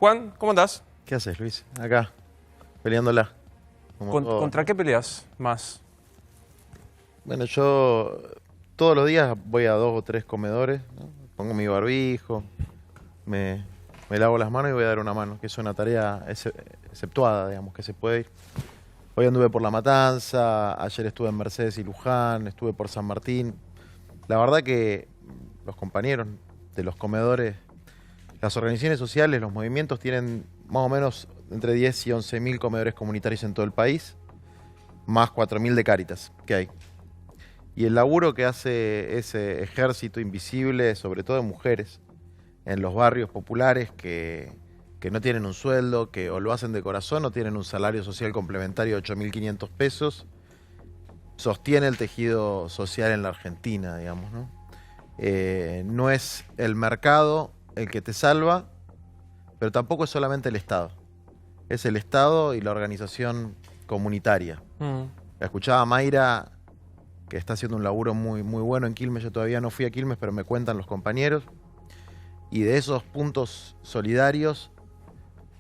Juan, ¿cómo andás? ¿Qué haces, Luis? Acá, peleándola. ¿Contra qué peleas más? Bueno, yo todos los días voy a 2 o 3 comedores, ¿no? Pongo mi barbijo, me lavo las manos y voy a dar una mano, que es una tarea exceptuada, digamos, que se puede ir. Hoy anduve por La Matanza, ayer estuve en Mercedes y Luján, estuve por San Martín. La verdad que los compañeros de los comedores, las organizaciones sociales, los movimientos tienen más o menos entre 10 y 11.000 comedores comunitarios en todo el país, más 4.000 de Cáritas que hay. Y el laburo que hace ese ejército invisible, sobre todo de mujeres, en los barrios populares que no tienen un sueldo, que o lo hacen de corazón o tienen un salario social complementario de 8.500 pesos, sostiene el tejido social en la Argentina, digamos, ¿no? No es el mercado el que te salva, pero tampoco es solamente el Estado. Es el Estado y la organización comunitaria. La escuchaba a Mayra, que está haciendo un laburo muy bueno en Quilmes. Yo todavía no fui a Quilmes, pero me cuentan los compañeros. Y de esos puntos solidarios,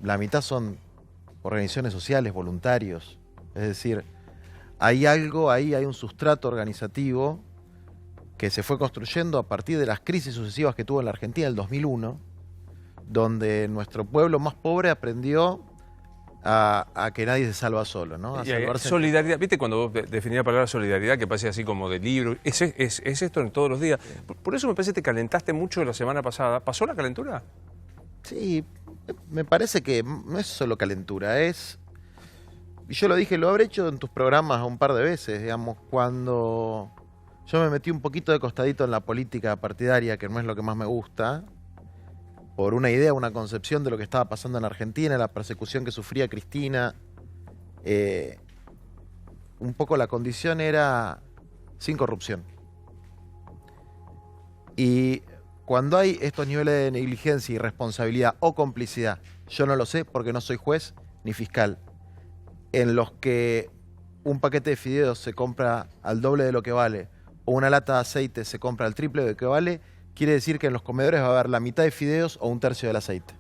la mitad son organizaciones sociales, voluntarios. Es decir, hay algo ahí, hay un sustrato organizativo que se fue construyendo a partir de las crisis sucesivas que tuvo en la Argentina en el 2001, donde nuestro pueblo más pobre aprendió a que nadie se salva solo, ¿no? A salvarse. Solidaridad, ¿viste cuando vos definís la palabra solidaridad, que parece así como de libro? Es esto en todos los días. Por eso me parece que te calentaste mucho la semana pasada. ¿Pasó la calentura? Sí, me parece que no es solo calentura, es... Y yo lo dije, lo habré hecho en tus programas un par de veces, digamos, cuando yo me metí un poquito de costadito en la política partidaria, que no es lo que más me gusta, por una idea, una concepción de lo que estaba pasando en Argentina, la persecución que sufría Cristina. Un poco la condición era sin corrupción. Y cuando hay estos niveles de negligencia, irresponsabilidad o complicidad, yo no lo sé porque no soy juez ni fiscal, en los que un paquete de fideos se compra al doble de lo que vale o una lata de aceite se compra al triple de lo que vale, quiere decir que en los comedores va a haber la mitad de fideos o un tercio del aceite.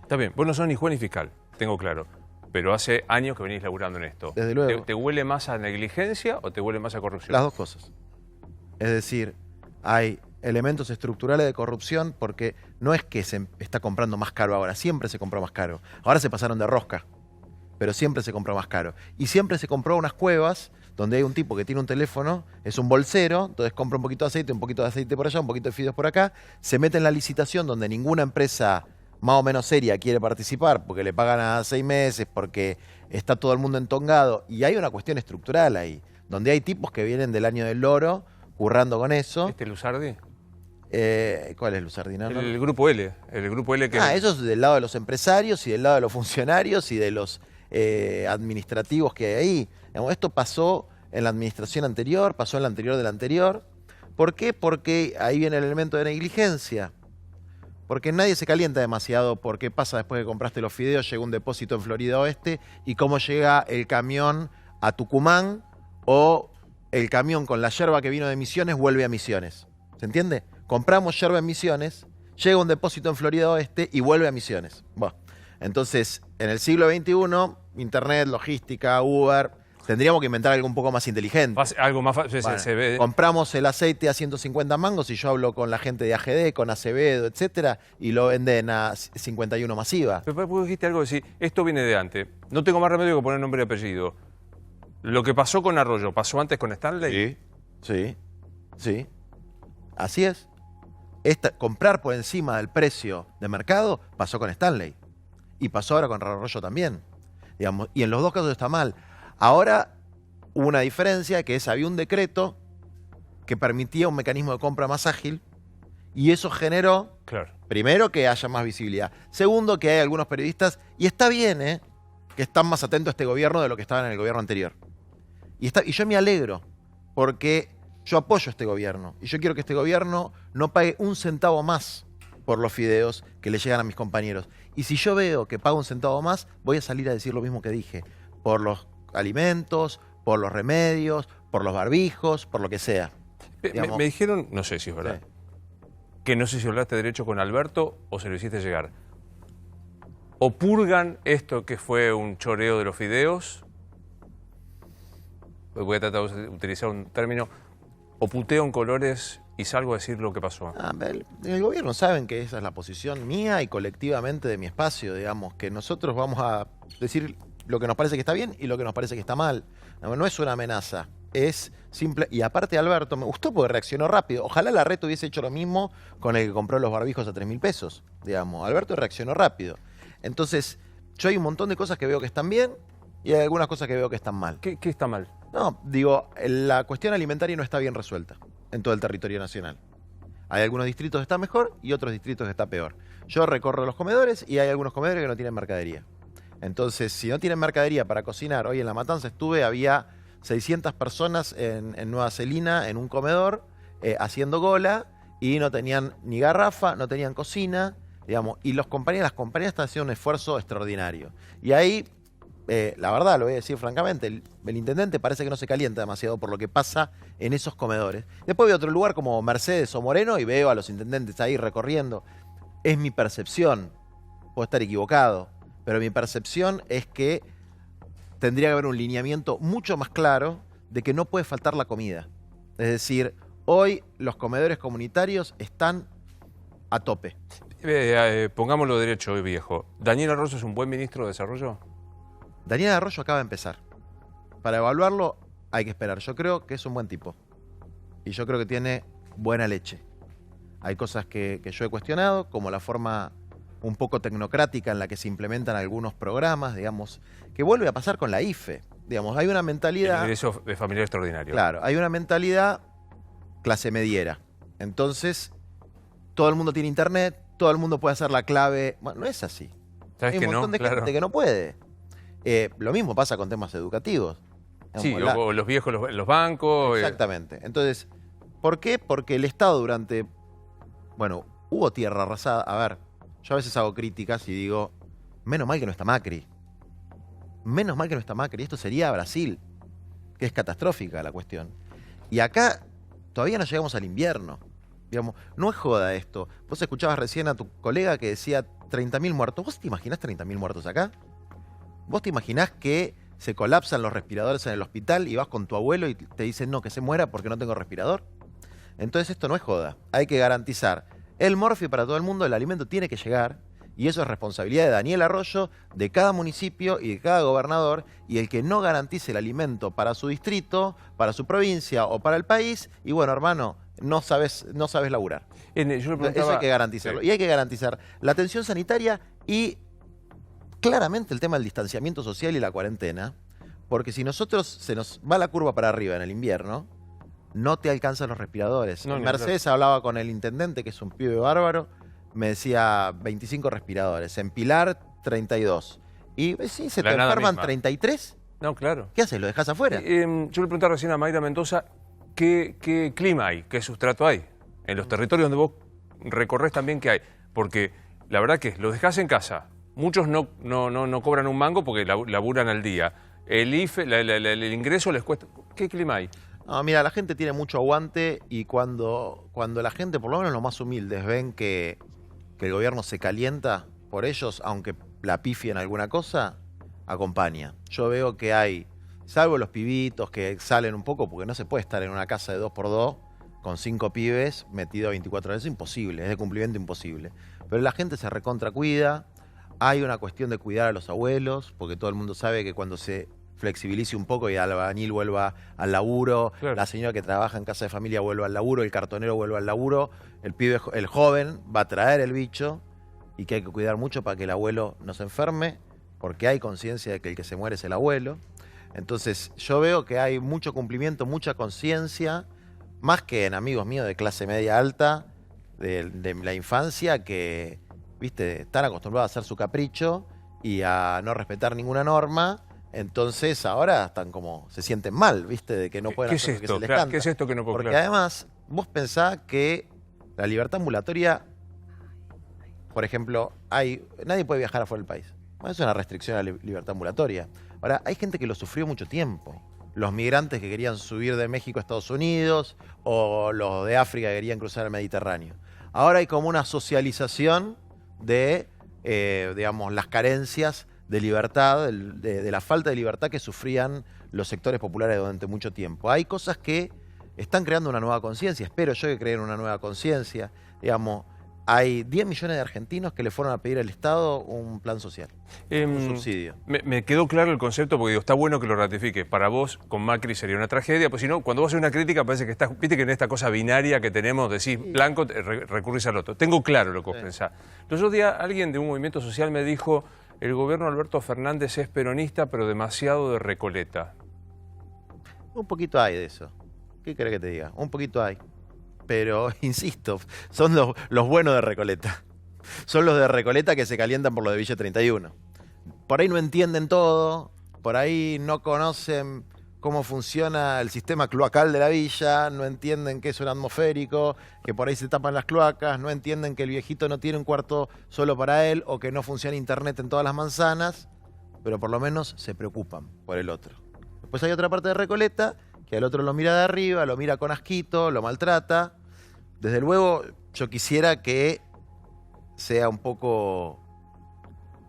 Está bien, vos no sos ni juez ni fiscal, tengo claro. Pero hace años que venís laburando en esto. Desde luego. ¿Te huele más a negligencia o te huele más a corrupción? Las dos cosas. Es decir, hay elementos estructurales de corrupción porque no es que se está comprando más caro ahora, siempre se compró más caro. Ahora se pasaron de rosca, pero siempre se compró más caro. Y siempre se compró unas cuevas donde hay un tipo que tiene un teléfono, es un bolsero, entonces compra un poquito de aceite por allá, un poquito de fideos por acá, se mete en la licitación donde ninguna empresa más o menos seria quiere participar porque le pagan a 6 meses, porque está todo el mundo entongado, y hay una cuestión estructural ahí, donde hay tipos que vienen del año del loro, currando con eso. Luzardi? ¿Cuál es Luzardi? ¿No? El grupo L, que... Eso es del lado de los empresarios y del lado de los funcionarios y de los administrativos que hay ahí. Digamos, esto pasó en la administración anterior, pasó en la anterior de la anterior. ¿Por qué? Porque ahí viene el elemento de negligencia. Porque nadie se calienta demasiado por qué pasa después que compraste los fideos, llega un depósito en Florida Oeste y cómo llega el camión a Tucumán o el camión con la yerba que vino de Misiones vuelve a Misiones. ¿Se entiende? Compramos yerba en Misiones, llega un depósito en Florida Oeste y vuelve a Misiones. Bueno, entonces, en el siglo XXI, Internet, logística, Uber, tendríamos que inventar algo un poco más inteligente. Algo más fácil, bueno, se ve. Compramos el aceite a 150 mangos y yo hablo con la gente de AGD, con Acevedo, etcétera, y lo venden a 51 masiva. Pero vos dijiste algo de decir, esto viene de antes. No tengo más remedio que poner nombre y apellido. Lo que pasó con Arroyo, ¿pasó antes con Stanley? Sí. Así es. Comprar por encima del precio de mercado pasó con Stanley. Y pasó ahora con Arroyo también. Digamos, y en los dos casos está mal. Ahora hubo una diferencia, que es había un decreto que permitía un mecanismo de compra más ágil y eso generó, primero, que haya más visibilidad. Segundo, que hay algunos periodistas, y está bien, que están más atentos a este gobierno de lo que estaban en el gobierno anterior. Y yo me alegro, porque yo apoyo a este gobierno y yo quiero que este gobierno no pague un centavo más por los fideos que le llegan a mis compañeros. Y si yo veo que pago un centavo más, voy a salir a decir lo mismo que dije, por los alimentos, por los remedios, por los barbijos, por lo que sea. Me dijeron, no sé si es verdad, que no sé si hablaste derecho con Alberto o se lo hiciste llegar. o purgan esto que fue un choreo de los fideos, voy a tratar de utilizar un término, o puteo en colores y salgo a decir lo que pasó. El gobierno saben que esa es la posición mía y colectivamente de mi espacio, digamos, que nosotros vamos a decir lo que nos parece que está bien y lo que nos parece que está mal. No es una amenaza, es simple. Y aparte Alberto, me gustó porque reaccionó rápido. Ojalá la red hubiese hecho lo mismo con el que compró los barbijos a 3.000 pesos, digamos. Alberto reaccionó rápido. Entonces, yo hay un montón de cosas que veo que están bien y hay algunas cosas que veo que están mal. ¿Qué está mal? No, digo, la cuestión alimentaria no está bien resuelta en todo el territorio nacional. Hay algunos distritos que están mejor y otros distritos que está peor. Yo recorro los comedores y hay algunos comedores que no tienen mercadería. Entonces, si no tienen mercadería para cocinar, hoy en La Matanza estuve, había 600 personas en Nueva Celina, en un comedor, haciendo gola, y no tenían ni garrafa, no tenían cocina, digamos, y las compañías están haciendo un esfuerzo extraordinario. Y ahí, la verdad, lo voy a decir francamente, el intendente parece que no se calienta demasiado por lo que pasa en esos comedores. Después voy a otro lugar como Mercedes o Moreno y veo a los intendentes ahí recorriendo. Es mi percepción, puedo estar equivocado, pero mi percepción es que tendría que haber un lineamiento mucho más claro de que no puede faltar la comida. Es decir, hoy los comedores comunitarios están a tope. Pongámoslo derecho hoy, viejo. ¿Daniel Arroyo es un buen ministro de Desarrollo? Daniel Arroyo acaba de empezar. Para evaluarlo hay que esperar. Yo creo que es un buen tipo. Y yo creo que tiene buena leche. Hay cosas que yo he cuestionado, como la forma un poco tecnocrática en la que se implementan algunos programas, digamos, que vuelve a pasar con la IFE. Digamos, hay una mentalidad... El ingreso de familiar extraordinario. Claro, hay una mentalidad clase mediera. Entonces, todo el mundo tiene internet, todo el mundo puede hacer la clave. Bueno, no es así. ¿Sabes Hay que un montón no? de gente que no puede. Lo mismo pasa con temas educativos. Sí, o los viejos, los bancos. Exactamente. Entonces, ¿por qué? Porque el Estado durante... Bueno, hubo tierra arrasada. A ver, yo a veces hago críticas y digo, menos mal que no está Macri. Menos mal que no está Macri. Esto sería Brasil, que es catastrófica la cuestión. Y acá todavía no llegamos al invierno. Digamos, no es joda esto. Vos escuchabas recién a tu colega que decía 30.000 muertos. ¿Vos te imaginás 30.000 muertos acá? ¿Vos te imaginás que se colapsan los respiradores en el hospital y vas con tu abuelo y te dicen no, que se muera porque no tengo respirador? Entonces esto no es joda. Hay que garantizar el morfio para todo el mundo, el alimento tiene que llegar y eso es responsabilidad de Daniel Arroyo, de cada municipio y de cada gobernador, y el que no garantice el alimento para su distrito, para su provincia o para el país, y bueno, hermano, no sabes laburar. Yo le preguntaba, eso hay que garantizarlo. Sí. Y hay que garantizar la atención sanitaria y claramente el tema del distanciamiento social y la cuarentena, porque si nosotros se nos va la curva para arriba en el invierno, no te alcanzan los respiradores. No, Mercedes hablaba con el intendente, que es un pibe bárbaro, me decía 25 respiradores, en Pilar 32. Y sí, se te enferman 33. No, claro. ¿Qué haces? ¿Lo dejas afuera? Yo le preguntaba recién a Mayra Mendoza, ¿qué clima hay? ¿Qué sustrato hay? En los territorios donde vos recorres también, ¿qué hay? Porque la verdad que los dejás en casa. Muchos no cobran un mango porque laburan al día. El IFE, el ingreso les cuesta. ¿Qué clima hay? No, mira, la gente tiene mucho aguante y cuando la gente, por lo menos los más humildes, ven que el gobierno se calienta por ellos, aunque la pifien alguna cosa, acompaña. Yo veo que hay, salvo los pibitos que salen un poco, porque no se puede estar en una casa de 2x2 con 5 pibes metido 24 horas, es imposible, es de cumplimiento imposible. Pero la gente se recontra cuida, hay una cuestión de cuidar a los abuelos, porque todo el mundo sabe que cuando se flexibilice un poco y el albañil vuelva al laburo, claro, la señora que trabaja en casa de familia vuelva al laburo, el cartonero vuelva al laburo, el pibe, el joven va a traer el bicho y que hay que cuidar mucho para que el abuelo no se enferme, porque hay conciencia de que el que se muere es el abuelo. Entonces yo veo que hay mucho cumplimiento, mucha conciencia, más que en amigos míos de clase media alta, de la infancia, que viste, están acostumbrados a hacer su capricho y a no respetar ninguna norma. Entonces ahora están como, se sienten mal, ¿viste? De que no pueden hacer lo que se les canta. ¿Qué es esto que no puedo? Porque además, vos pensás que la libertad ambulatoria, por ejemplo, nadie puede viajar afuera del país. Bueno, es una restricción a la libertad ambulatoria. Ahora, hay gente que lo sufrió mucho tiempo. Los migrantes que querían subir de México a Estados Unidos o los de África que querían cruzar el Mediterráneo. Ahora hay como una socialización de digamos, las carencias de libertad, de la falta de libertad que sufrían los sectores populares durante mucho tiempo. Hay cosas que están creando una nueva conciencia, espero yo que creen una nueva conciencia. Digamos, hay 10 millones de argentinos que le fueron a pedir al Estado un plan social, un subsidio. Me quedó claro el concepto porque digo, está bueno que lo ratifiques. Para vos, con Macri sería una tragedia, pues si no, cuando vos haces una crítica parece que estás, viste que en esta cosa binaria que tenemos, decís blanco, recurrís al otro. Tengo claro lo que vos pensás. El otro día alguien de un movimiento social me dijo, el gobierno de Alberto Fernández es peronista, pero demasiado de Recoleta. Un poquito hay de eso. ¿Qué querés que te diga? Un poquito hay. Pero, insisto, son los buenos de Recoleta. Son los de Recoleta que se calientan por lo de Villa 31. Por ahí no entienden todo, por ahí no conocen cómo funciona el sistema cloacal de la villa, no entienden que es un atmosférico, que por ahí se tapan las cloacas, no entienden que el viejito no tiene un cuarto solo para él o que no funciona internet en todas las manzanas, pero por lo menos se preocupan por el otro. Después hay otra parte de Recoleta que al otro lo mira de arriba, lo mira con asquito, lo maltrata. Desde luego, yo quisiera que sea un poco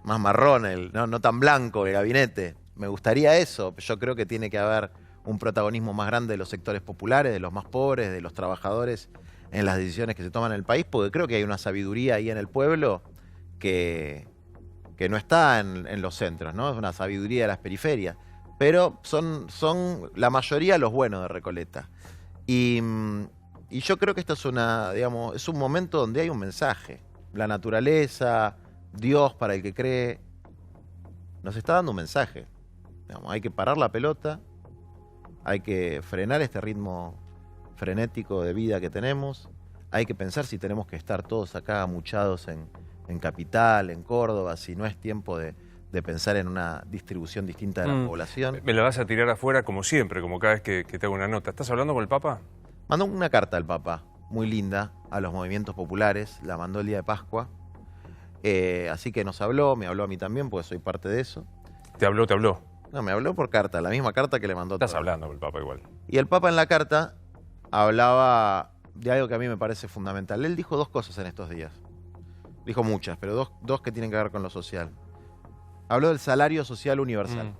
más marrón, no tan blanco el gabinete. Me gustaría eso. Yo creo que tiene que haber un protagonismo más grande de los sectores populares, de los más pobres, de los trabajadores en las decisiones que se toman en el país, porque creo que hay una sabiduría ahí en el pueblo que no está en los centros, ¿no? Es una sabiduría de las periferias. Pero son la mayoría los buenos de Recoleta. Y yo creo que esto es es un momento donde hay un mensaje. La naturaleza, Dios para el que cree, nos está dando un mensaje. Digamos, hay que parar la pelota, hay que frenar este ritmo frenético de vida que tenemos, hay que pensar si tenemos que estar todos acá amuchados en Capital, en Córdoba, si no es tiempo de pensar en una distribución distinta de la población. Me la vas a tirar afuera como siempre, como cada vez que te hago una nota. ¿Estás hablando con el Papa? Mandó una carta al Papa, muy linda, a los movimientos populares, la mandó el día de Pascua. Así que nos habló, me habló a mí también, porque soy parte de eso. ¿Te habló? No, me habló por carta, la misma carta que le mandó. Estás hablando con el Papa igual. Y el Papa en la carta hablaba de algo que a mí me parece fundamental. Él dijo dos cosas en estos días. Dijo muchas, pero dos que tienen que ver con lo social. Habló del salario social universal.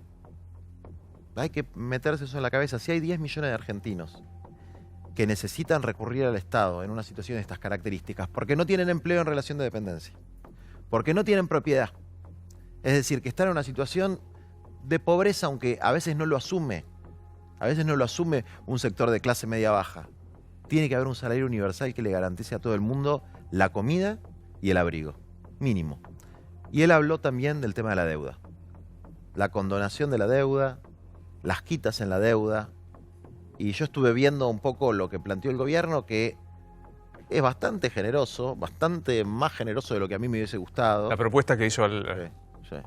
Hay que meterse eso en la cabeza. Si hay 10 millones de argentinos que necesitan recurrir al Estado en una situación de estas características, porque no tienen empleo en relación de dependencia, porque no tienen propiedad, es decir, que están en una situación de pobreza, aunque a veces no lo asume, un sector de clase media-baja, tiene que haber un salario universal que le garantice a todo el mundo la comida y el abrigo, mínimo. Y él habló también del tema de la deuda, la condonación de la deuda, las quitas en la deuda. Y yo estuve viendo un poco lo que planteó el gobierno, que es bastante generoso, bastante más generoso de lo que a mí me hubiese gustado. La propuesta que hizo al... Sí.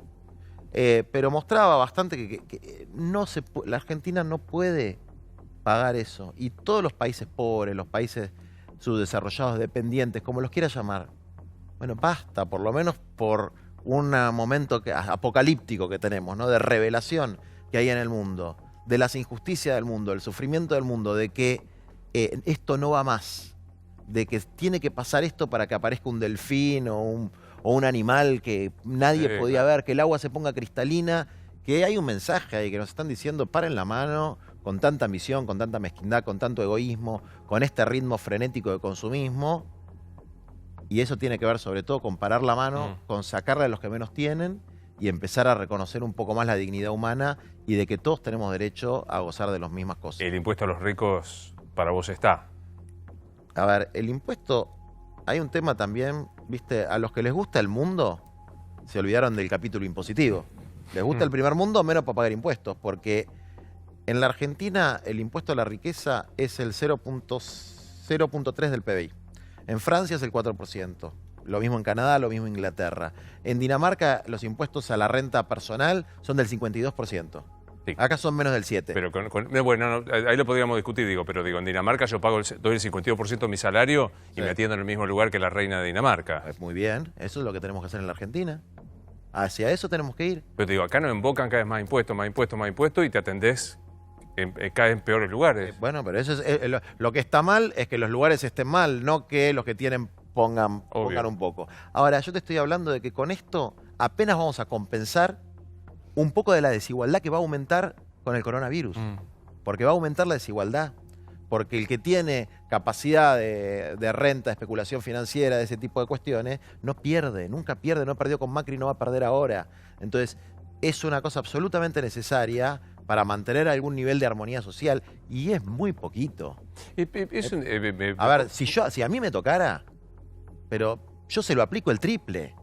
Pero mostraba bastante que la Argentina no puede pagar eso. Y todos los países pobres, los países subdesarrollados, dependientes, como los quiera llamar, bueno, basta, por lo menos por un momento apocalíptico que tenemos, ¿no? De revelación que hay en el mundo, de las injusticias del mundo, del sufrimiento del mundo, de que esto no va más, de que tiene que pasar esto para que aparezca un delfín o un animal que nadie podía ver, que el agua se ponga cristalina, que hay un mensaje ahí que nos están diciendo, paren la mano con tanta ambición, con tanta mezquindad, con tanto egoísmo, con este ritmo frenético de consumismo. Y eso tiene que ver sobre todo con parar la mano, con sacarle a los que menos tienen y empezar a reconocer un poco más la dignidad humana y de que todos tenemos derecho a gozar de las mismas cosas. El impuesto a los ricos para vos está. A ver, el impuesto, hay un tema también, viste, a los que les gusta el mundo se olvidaron del capítulo impositivo. Les gusta el primer mundo, menos para pagar impuestos, porque en la Argentina el impuesto a la riqueza es el 0.3 del PBI. En Francia es el 4%. Lo mismo en Canadá, lo mismo en Inglaterra. En Dinamarca los impuestos a la renta personal son del 52%. Sí. Acá son menos del 7%. Pero bueno, ahí lo podríamos discutir, pero en Dinamarca yo doy el 52% de mi salario y me atiendo en el mismo lugar que la reina de Dinamarca. Muy bien, eso es lo que tenemos que hacer en la Argentina. Hacia eso tenemos que ir. Pero acá nos embocan cada vez más impuestos y te atendés cae en peores lugares. Bueno, pero eso es lo que está mal es que los lugares estén mal, no que los que tienen pongan Obvio. un poco. Ahora, yo te estoy hablando de que con esto apenas vamos a compensar un poco de la desigualdad que va a aumentar con el coronavirus. Porque va a aumentar la desigualdad. Porque el que tiene capacidad de renta, de especulación financiera, de ese tipo de cuestiones, no pierde, nunca pierde, no ha perdido con Macri, no va a perder ahora. Entonces, es una cosa absolutamente necesaria para mantener algún nivel de armonía social, y es muy poquito. A ver, si a mí me tocara, pero yo se lo aplico el triple.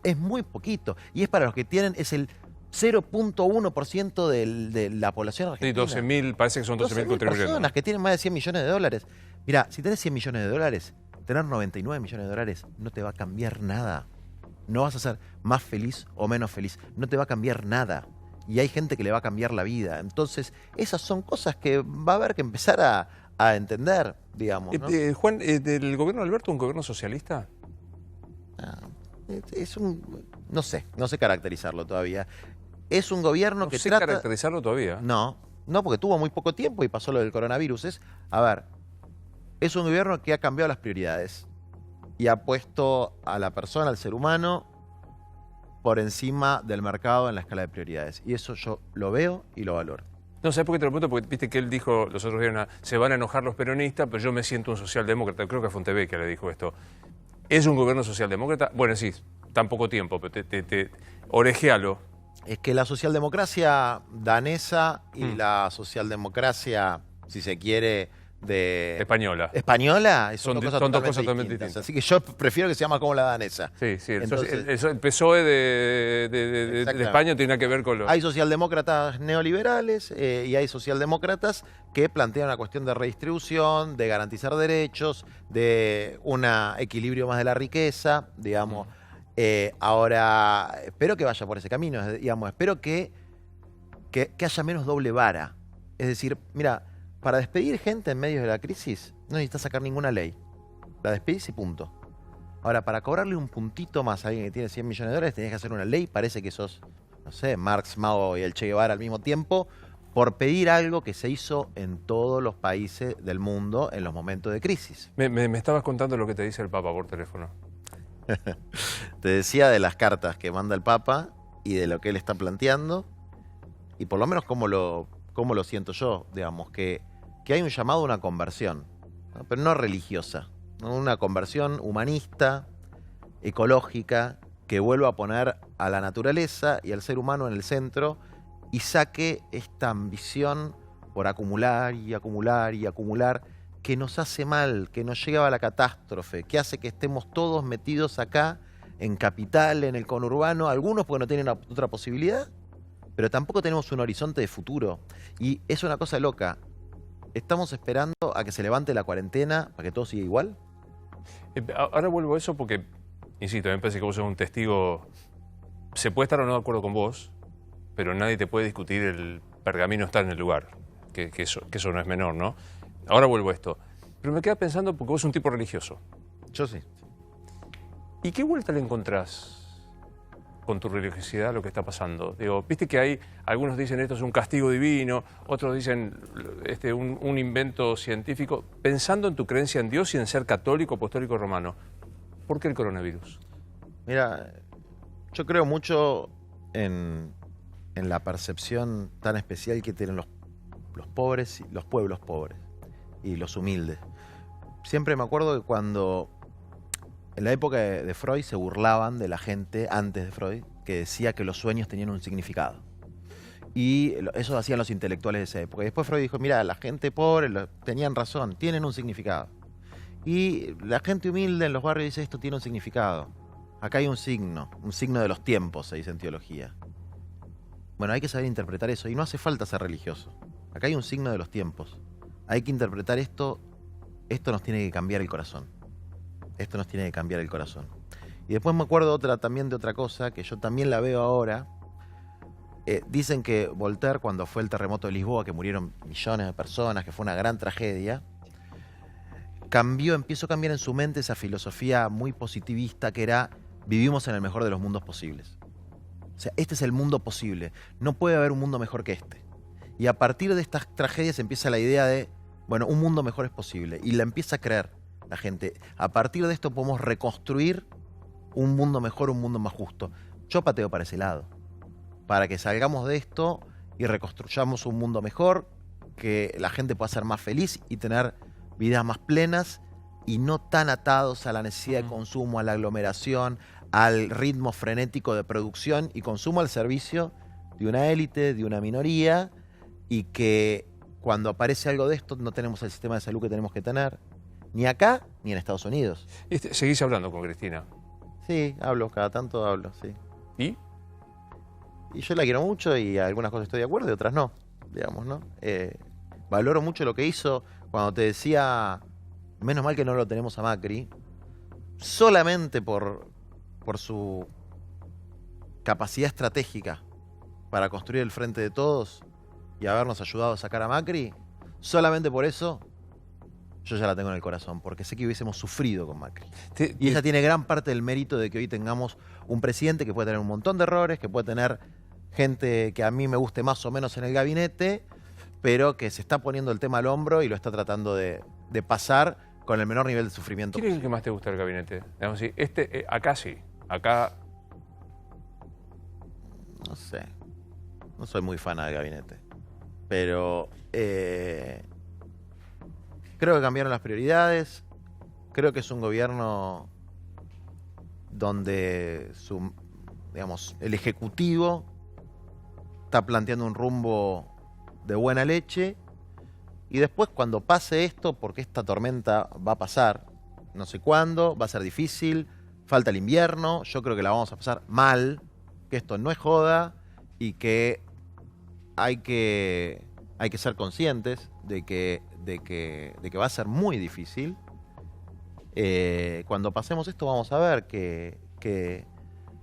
Es muy poquito. Y es para los que tienen, es el 0.1% de la población argentina. Sí, 12.000, parece que son 12.000 contribuyentes. Personas que tienen más de 100 millones de dólares. Mira, si tenés 100 millones de dólares, tener 99 millones de dólares no te va a cambiar nada. No vas a ser más feliz o menos feliz. No te va a cambiar nada. Y hay gente que le va a cambiar la vida. Entonces, esas son cosas que va a haber que empezar a entender, digamos, ¿no? Juan, ¿del gobierno de Alberto un gobierno socialista? No sé caracterizarlo todavía. Es un gobierno que sé trata... caracterizarlo todavía. No, porque tuvo muy poco tiempo y pasó lo del coronavirus. Es un gobierno que ha cambiado las prioridades y ha puesto a la persona, al ser humano, por encima del mercado en la escala de prioridades. Y eso yo lo veo y lo valoro. No, ¿sabes por qué te lo pregunto? Porque viste que él dijo los otros días, se van a enojar los peronistas, pero yo me siento un socialdemócrata. Creo que fue Fontevecchia que le dijo esto. ¿Es un gobierno socialdemócrata? Bueno, sí, tan poco tiempo, pero orejealo. Es que la socialdemocracia danesa y la socialdemocracia, si se quiere, Española. son dos cosas totalmente distintas. Así que yo prefiero que se llama como la danesa. Sí, el PSOE de España tiene que ver con lo... Hay socialdemócratas neoliberales y hay socialdemócratas que plantean una cuestión de redistribución, de garantizar derechos, de un equilibrio más de la riqueza, digamos. Ahora, espero que vaya por ese camino, digamos, espero que haya menos doble vara. Es decir, mira, para despedir gente en medio de la crisis no necesitas sacar ninguna ley. La despedís y punto. Ahora, para cobrarle un puntito más a alguien que tiene 100 millones de dólares, tenés que hacer una ley. Parece que sos, no sé, Marx, Mao y el Che Guevara al mismo tiempo, por pedir algo que se hizo en todos los países del mundo en los momentos de crisis. Me estabas contando lo que te dice el Papa por teléfono. Te decía de las cartas que manda el Papa y de lo que él está planteando, y por lo menos cómo lo siento yo, digamos, que hay un llamado a una conversión, ¿no? Pero no religiosa, ¿no? Una conversión humanista, ecológica, que vuelva a poner a la naturaleza y al ser humano en el centro y saque esta ambición por acumular y acumular y acumular, que nos hace mal, que nos lleva a la catástrofe, que hace que estemos todos metidos acá, en capital, en el conurbano, algunos porque no tienen otra posibilidad, pero tampoco tenemos un horizonte de futuro. Y es una cosa loca. ¿Estamos esperando a que se levante la cuarentena para que todo siga igual? Ahora vuelvo a eso porque, insisto, me parece que vos sos un testigo. Se puede estar o no de acuerdo con vos, pero nadie te puede discutir el pergamino estar en el lugar, que eso no es menor, ¿no? Ahora vuelvo a esto. Pero me queda pensando porque vos sos un tipo religioso. Yo sí. ¿Y qué vuelta le encontrás con tu religiosidad a lo que está pasando? Digo, viste que hay, algunos dicen esto es un castigo divino, otros dicen un invento científico. Pensando en tu creencia en Dios y en ser católico, apostólico romano, ¿por qué el coronavirus? Mira, yo creo mucho en la percepción tan especial que tienen los pobres, los pueblos pobres y los humildes. Siempre me acuerdo que cuando en la época de Freud se burlaban de la gente, antes de Freud, que decía que los sueños tenían un significado. Y eso hacían los intelectuales de esa época. Y después Freud dijo, mira, la gente pobre, tenían razón, tienen un significado. Y la gente humilde en los barrios dice, esto tiene un significado. Acá hay un signo de los tiempos, se dice en teología. Bueno, hay que saber interpretar eso y no hace falta ser religioso. Acá hay un signo de los tiempos. Hay que interpretar esto nos tiene que cambiar el corazón. Esto nos tiene que cambiar el corazón. Y después me acuerdo también de otra cosa, que yo también la veo ahora. Dicen que Voltaire, cuando fue el terremoto de Lisboa, que murieron millones de personas, que fue una gran tragedia, empezó a cambiar en su mente esa filosofía muy positivista que era, vivimos en el mejor de los mundos posibles. O sea, este es el mundo posible. No puede haber un mundo mejor que este. Y a partir de estas tragedias empieza la idea de, bueno, un mundo mejor es posible. Y la empieza a creer. la gente. A partir de esto podemos reconstruir un mundo mejor, un mundo más justo. Yo pateo para ese lado, para que salgamos de esto y reconstruyamos un mundo mejor, que la gente pueda ser más feliz y tener vidas más plenas y no tan atados a la necesidad de consumo, a la aglomeración, al ritmo frenético de producción y consumo al servicio de una élite, de una minoría, y que cuando aparece algo de esto no tenemos el sistema de salud que tenemos que tener, ni acá ni en Estados Unidos. ¿Seguís hablando con Cristina? Sí, hablo, cada tanto hablo, sí. ¿Y? Y yo la quiero mucho y algunas cosas estoy de acuerdo y otras no, digamos, ¿no? Valoro mucho lo que hizo cuando te decía, menos mal que no lo tenemos a Macri, solamente por su capacidad estratégica para construir el frente de todos y habernos ayudado a sacar a Macri, solamente por eso yo ya la tengo en el corazón, porque sé que hubiésemos sufrido con Macri. Y ella tiene gran parte del mérito de que hoy tengamos un presidente que puede tener un montón de errores, que puede tener gente que a mí me guste más o menos en el gabinete, pero que se está poniendo el tema al hombro y lo está tratando de pasar con el menor nivel de sufrimiento ¿Quién es el posible. que más te gusta del gabinete? Digamos así, acá sí, acá... No sé, no soy muy fan del gabinete, pero creo que cambiaron las prioridades, creo que es un gobierno donde digamos, el Ejecutivo está planteando un rumbo de buena leche y después cuando pase esto, porque esta tormenta va a pasar, no sé cuándo, va a ser difícil, falta el invierno, yo creo que la vamos a pasar mal, que esto no es joda y que hay que ser conscientes de que va a ser muy difícil. Cuando pasemos esto vamos a ver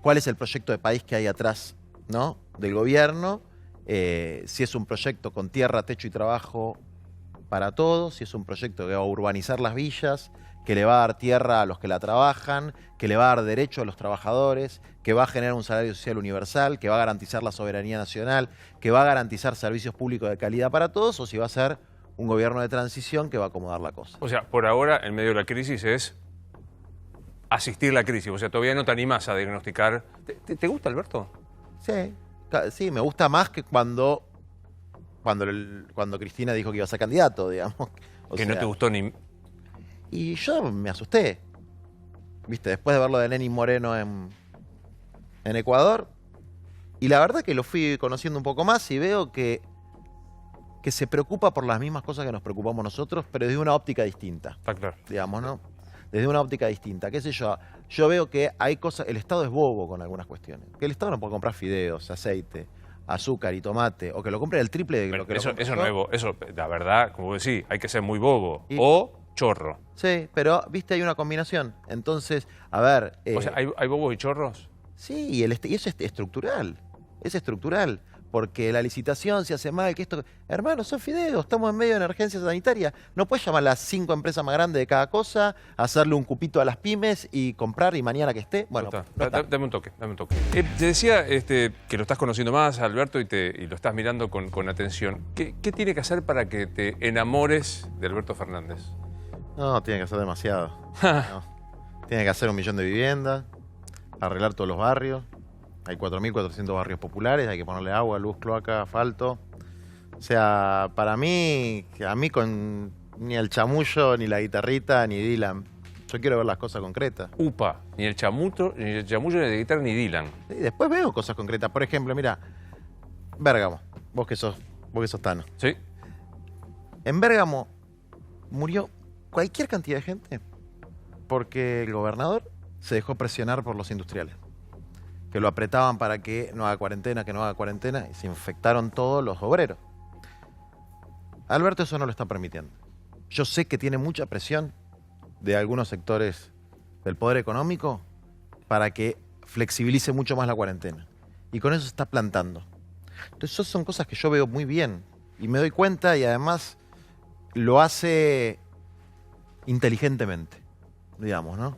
cuál es el proyecto de país que hay atrás, ¿no?, del gobierno, si es un proyecto con tierra, techo y trabajo para todos, si es un proyecto que va a urbanizar las villas, que le va a dar tierra a los que la trabajan, que le va a dar derecho a los trabajadores, que va a generar un salario social universal, que va a garantizar la soberanía nacional, que va a garantizar servicios públicos de calidad para todos, o si va a ser un gobierno de transición que va a acomodar la cosa. O sea, por ahora, en medio de la crisis es asistir la crisis. O sea, todavía no te animás a diagnosticar. ¿Te gusta, Alberto? Sí, me gusta más que cuando Cristina dijo que iba a ser candidato, digamos. No te gustó ni... Y yo me asusté. ¿Viste? Después de verlo de Lenín Moreno en Ecuador. Y la verdad que lo fui conociendo un poco más y veo que se preocupa por las mismas cosas que nos preocupamos nosotros, pero desde una óptica distinta. Está claro. Digamos, ¿no? Desde una óptica distinta. ¿Qué sé yo? Yo veo que hay cosas... El Estado es bobo con algunas cuestiones. Que el Estado no puede comprar fideos, aceite, azúcar y tomate, o que lo compre el triple de Pero lo que eso lo compro no yo. es bobo. Eso, la verdad, como vos decís, hay que ser muy bobo. Y- O chorro. Sí, pero, viste, hay una combinación. Entonces, a ver... O sea, ¿hay bobos y chorros? Sí, y eso es estructural. Es estructural. Porque la licitación se hace mal, que esto... Hermano, son fideos, estamos en medio de emergencia sanitaria. No puedes llamar a las 5 empresas más grandes de cada cosa, hacerle un cupito a las pymes y comprar y mañana que esté. Bueno, No está. no está. Dame un toque, dame un toque. Te decía que lo estás conociendo más, Alberto, y lo estás mirando con atención. ¿Qué tiene que hacer para que te enamores de Alberto Fernández? No, tiene que hacer demasiado. No. Tiene que hacer 1 millón de viviendas, arreglar todos los barrios. Hay 4.400 barrios populares, hay que ponerle agua, luz, cloaca, asfalto. O sea, para mí, a mí con ni el chamullo, ni la guitarrita, ni Dylan. Yo quiero ver las cosas concretas. Upa, ni el chamullo, ni de guitarra, ni Dylan. Y después veo cosas concretas. Por ejemplo, mira, Bérgamo, vos que sos Tano. ¿Sí? En Bérgamo murió cualquier cantidad de gente porque el gobernador se dejó presionar por los industriales, que lo apretaban para que no haga cuarentena, y se infectaron todos los obreros. Alberto eso no lo está permitiendo. Yo sé que tiene mucha presión de algunos sectores del poder económico para que flexibilice mucho más la cuarentena. Y con eso se está plantando. Entonces, esas son cosas que yo veo muy bien. Y me doy cuenta y además lo hace inteligentemente, digamos, ¿no?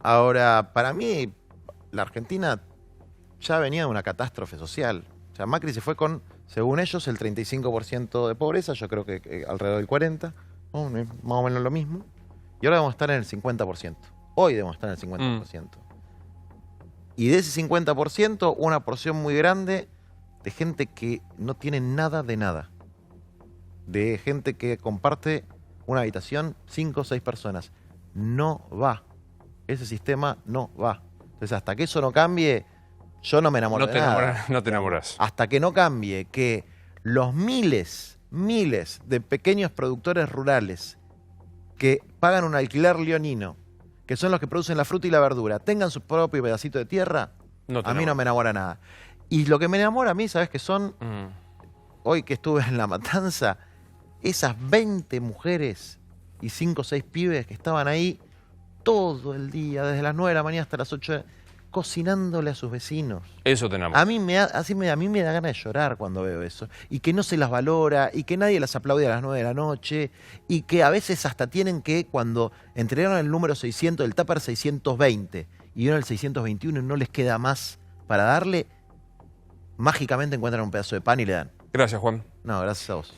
Ahora, para mí, la Argentina ya venía de una catástrofe social. O sea, Macri se fue con, según ellos, el 35% de pobreza, yo creo que alrededor del 40%, ¿no? Más o menos lo mismo. Y ahora debemos estar en el 50%. Hoy debemos estar en el 50%. Y de ese 50%, una porción muy grande de gente que no tiene nada de nada. De gente que comparte una habitación, 5 o 6 personas. No va. Ese sistema no va. Entonces, hasta que eso no cambie, yo no me enamoro de nada. No te enamoras. Hasta que no cambie que los miles de pequeños productores rurales que pagan un alquiler leonino, que son los que producen la fruta y la verdura, tengan su propio pedacito de tierra, a mí no me enamora nada. Y lo que me enamora a mí, ¿sabes qué son? Hoy que estuve en La Matanza, esas 20 mujeres y 5 o 6 pibes que estaban ahí todo el día, desde las 9 de la mañana hasta las 8 cocinándole a sus vecinos. Eso te enamora. A mí me da ganas de llorar cuando veo eso. Y que no se las valora, y que nadie las aplaude a las 9 de la noche, y que a veces hasta tienen que, cuando entregaron el número 600, el tupper 620, y vieron el 621 y no les queda más para darle, mágicamente encuentran un pedazo de pan y le dan. Gracias, Juan. No, gracias a vos.